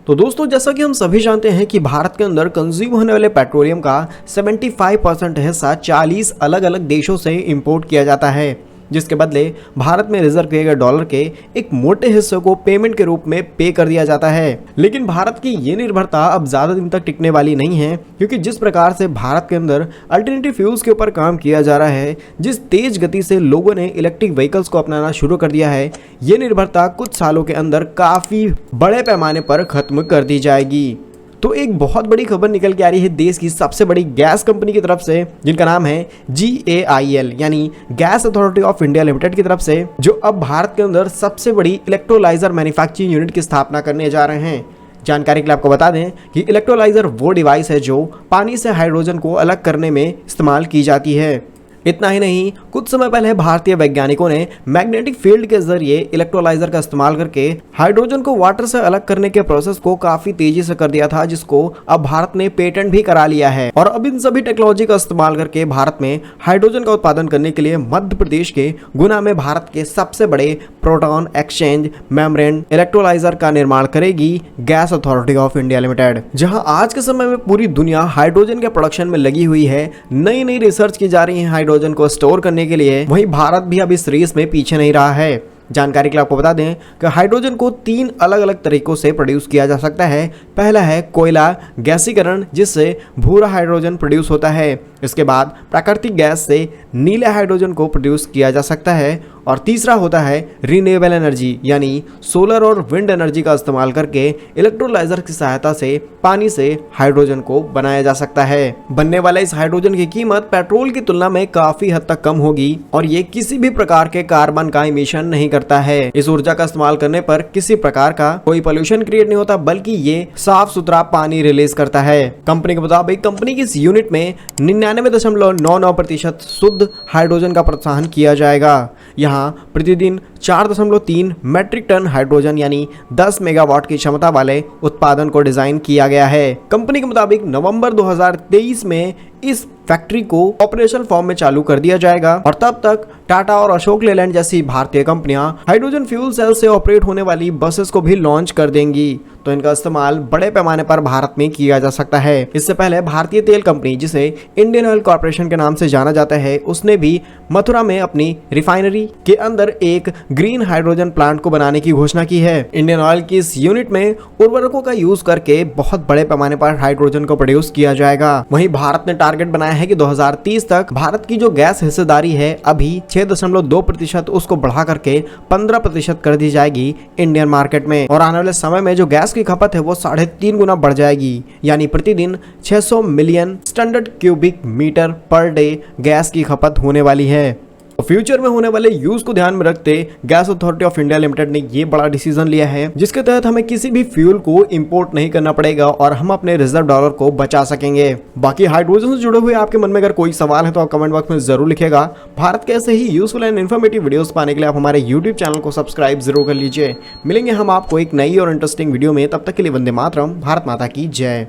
तो दोस्तों, जैसा कि हम सभी जानते हैं कि भारत के अंदर कंज्यूम होने वाले पेट्रोलियम का 75% हिस्सा 40 अलग अलग देशों से इंपोर्ट किया जाता है, जिसके बदले भारत में रिजर्व किए गए डॉलर के एक मोटे हिस्से को पेमेंट के रूप में पे कर दिया जाता है। लेकिन भारत की ये निर्भरता अब ज़्यादा दिन तक टिकने वाली नहीं है, क्योंकि जिस प्रकार से भारत के अंदर अल्टरनेटिव फ्यूल्स के ऊपर काम किया जा रहा है, जिस तेज गति से लोगों ने इलेक्ट्रिक व्हीकल्स को अपनाना शुरू कर दिया है, ये निर्भरता कुछ सालों के अंदर काफ़ी बड़े पैमाने पर खत्म कर दी जाएगी। तो एक बहुत बड़ी खबर निकल के आ रही है देश की सबसे बड़ी गैस कंपनी की तरफ से, जिनका नाम है GAIL यानी gas authority of India limited की तरफ से, जो अब भारत के अंदर सबसे बड़ी इलेक्ट्रोलाइजर मैन्युफैक्चरिंग यूनिट की स्थापना करने जा रहे हैं। जानकारी के लिए आपको बता दें कि इलेक्ट्रोलाइजर वो डिवाइस है जो पानी से हाइड्रोजन को अलग करने में इस्तेमाल की जाती है। इतना ही नहीं, कुछ समय पहले भारतीय वैज्ञानिकों ने मैग्नेटिक फील्ड के जरिए इलेक्ट्रोलाइजर का इस्तेमाल करके हाइड्रोजन को वाटर से अलग करने के प्रोसेस को काफी तेजी से कर दिया था, जिसको अब भारत ने पेटेंट भी करा लिया है। और अब इन सभी टेक्नोलॉजी का इस्तेमाल करके भारत में हाइड्रोजन का उत्पादन करने के लिए मध्य प्रदेश के गुना में भारत के सबसे बड़े प्रोटॉन एक्सचेंज मेम्ब्रेन इलेक्ट्रोलाइजर का निर्माण करेगी gas authority of India limited. जहां आज के समय में पूरी दुनिया हाइड्रोजन के प्रोडक्शन में लगी हुई है, नई नई रिसर्च की जा रही है हाइड्रोजन को स्टोर करने के लिए, वहीं भारत भी अब इस रेस में पीछे नहीं रहा है। जानकारी के लिए आपको बता दें कि हाइड्रोजन को 3 अलग अलग तरीकों से प्रोड्यूस किया जा सकता है। पहला है कोयला गैसीकरण, जिससे भूरा हाइड्रोजन प्रोड्यूस होता है। इसके बाद प्राकृतिक गैस से नीले हाइड्रोजन को प्रोड्यूस किया जा सकता है। और तीसरा होता है रिन्यूएबल एनर्जी, यानी सोलर और विंड एनर्जी का इस्तेमाल करके इलेक्ट्रोलाइजर की सहायता से पानी से हाइड्रोजन को बनाया जा सकता है। बनने वाले इस हाइड्रोजन की कीमत पेट्रोल की तुलना में काफी हद तक कम होगी और ये किसी भी प्रकार के कार्बन का इमिशन नहीं करता है। इस ऊर्जा का इस्तेमाल करने पर किसी प्रकार का कोई पोल्यूशन क्रिएट नहीं होता, बल्कि ये साफ सुथरा पानी रिलीज करता है। कंपनी के मुताबिक कंपनी की इस यूनिट में 99.99% शुद्ध हाइड्रोजन का प्रोत्साहन किया जाएगा। यहाँ प्रतिदिन 4.3 मैट्रिक टन हाइड्रोजन यानी 10 मेगावाट की क्षमता वाले उत्पादन को डिजाइन किया गया है। कंपनी के मुताबिक नवंबर 2023 में इस फैक्ट्री को ऑपरेशनल फॉर्म में चालू कर दिया जाएगा और तब तक टाटा और अशोक लेलैंड जैसी भारतीय कंपनियां हाइड्रोजन फ्यूल सेल से ऑपरेट होने वाली बसेस को भी लॉन्च कर देंगी, तो इनका इस्तेमाल बड़े पैमाने पर भारत में किया जा सकता है। इससे पहले भारतीय तेल कंपनी, जिसे इंडियन ऑयल कॉर्पोरेशन के नाम से जाना जाता है, उसने भी मथुरा में अपनी रिफाइनरी के अंदर एक ग्रीन हाइड्रोजन प्लांट को बनाने की घोषणा की है। इंडियन ऑयल की इस यूनिट में उर्वरकों का यूज करके बहुत बड़े पैमाने पर हाइड्रोजन को प्रोड्यूस किया जाएगा। वहीं भारत ने टारगेट बनाया है कि 2030 तक भारत की जो गैस हिस्सेदारी है अभी 6.2% उसको बढ़ा करके 15% कर दी जाएगी इंडियन मार्केट में, और आने वाले समय में जो गैस की खपत है वो 3.5 गुना बढ़ जाएगी, यानी प्रतिदिन 600 million standard cubic metre per day gas की खपत होने वाली है। फ्यूचर में होने वाले यूज को ध्यान में रखते gas authority of India limited ने ये बड़ा डिसीजन लिया है, जिसके तहत हमें किसी भी फ्यूल को इंपोर्ट नहीं करना पड़ेगा और हम अपने रिजर्व डॉलर को बचा सकेंगे। बाकी हाइड्रोजन से जुड़े हुए आपके मन में अगर कोई सवाल है तो आप कमेंट बॉक्स में जरूर लिखेगा। भारत के ऐसे ही यूजफुल एंड इन्फॉर्मेटिव वीडियोस पाने के लिए आप हमारे यूट्यूब चैनल को सब्सक्राइब जरूर कर लीजिए। मिलेंगे हम आपको एक नई और इंटरेस्टिंग वीडियो में, तब तक के लिए वंदे मातरम, भारत माता की जय।